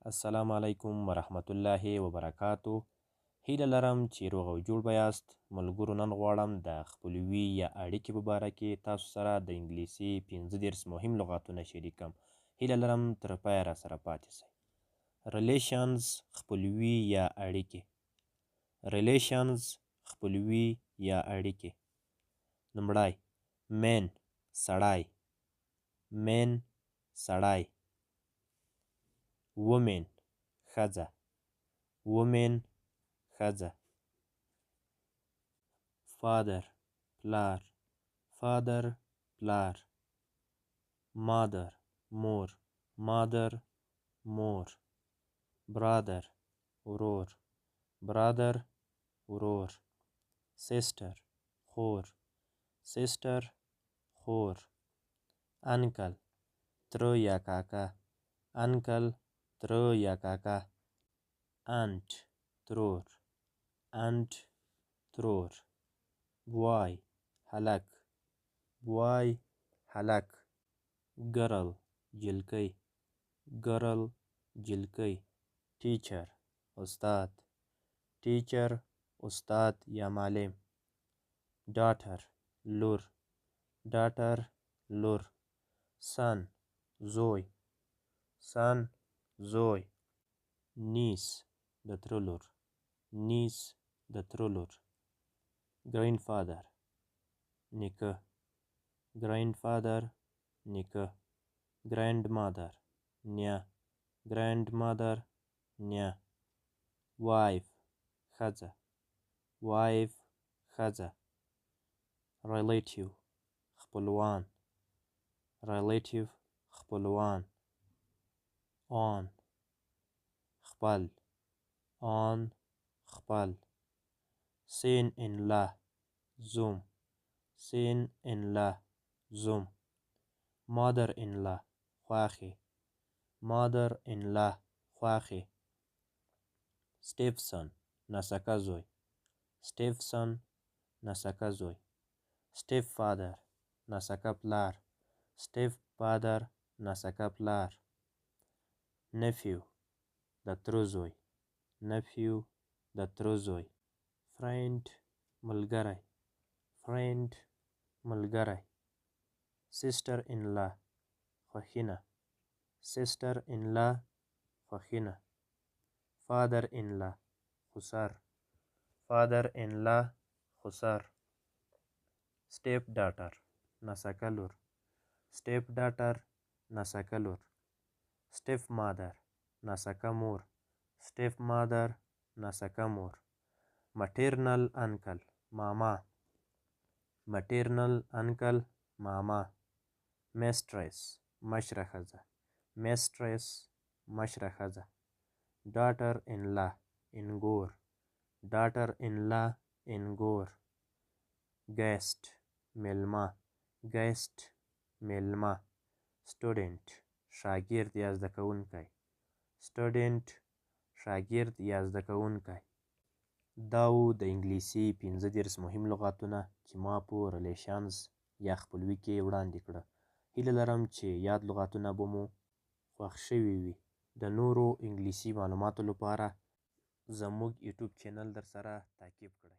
السلام علیکم ورحمت الله وبرکاتو. هیله لرم چې روغ او جوړ به یاست. ملګرو، نن غواړم د خپلوي یا اړیکې په باره کې تاسو سره د انګلیسي 15 مهم لغاتونه شریکم. هیله لرم تر پایه را سره پاتې شئ. ریلیشنز، خپلوي یا اړیکې. ریلیشنز، خپلوي یا اړیکې. لومړی مین، سړی. مین، سړی. وومن، ښځه. وومن، ښځه. فادر، پلار. فادر، پلار. مادر، مور. مادر، مور. برادر، ورور. برادر، ورور. سیسټر، خور. سیسټر، خور. انکل، تره یا کاکا. انکل، تره یا کاکا. انټ، ترور. انټ، ترور. بوای، هلک. بوای، هلک. ګرل، جلکۍ. ګرل، جلکۍ. ټیچر، استاد. ټیچر، استاد یا معلم. ډاټر، لور. ډاټر، لور. سن، زوی. سن، زوی. نیس، د تره لور. نیس، د تره لور. ګرین فادر، نیکه. ګرین فادر، نیکه. ګرینډ مادر، نیا. ګرینډ مادر، نیا. وایف، ښځه. وایف، ښځه. ریلیټیو، خپلوان. ریلیټیو، خپلوان. آن، خپل. آن، خپل. سین ان لا، زوم. سین ان لا، زوم. مادر ان لا، خواښې. مادر ان لا، خواښې. سټیپ سن، نسکه زوی. سټیپ سن، نسکه زوی. سټیپ فادر، نسکه پلار. سټیپ فادر، نسکه پلار. نفیو، د تره زوی. نفیو، د تره زوی. فرینډ، ملګری. فرینډ، ملګری. سیسټر ان لا، خوښینه. سیسټر ان لا، خوښینه. فادر ان لا، خسر. فادر ان لا، خسر. سټیپ ډاټر، نسکه لور. سټیپ ډاټر، نسکه لور. سټیپ مادر، نسکه مور. سټیپ مادر، نسکه مور. مټیرنل انکل، ماما. مټیرنل انکل، ماما. میسټرس، مشره ښځه. میسټرس، مشره ښځه. ډاټر ان لا، انګور. ډاټر ان لا، انګور. ګیسټ، میلمه. ګیسټ، میلمه. سټوډنټ، شاګرد یا زده کوونکی. سټوډنټ، شاګرد یا زده کوونکی. دا و د انګلیسي 15 مهم لغاتونه چې ما په ریلیشنز یا خپلوي کې وړاندې کړه. هیله لرم چې یاد لغاتونه به مو خوښ شوي وي. د نورو انګلیسي معلوماتو لپاره زموږ یوټیوب چینل در سره تعقیب کړئ.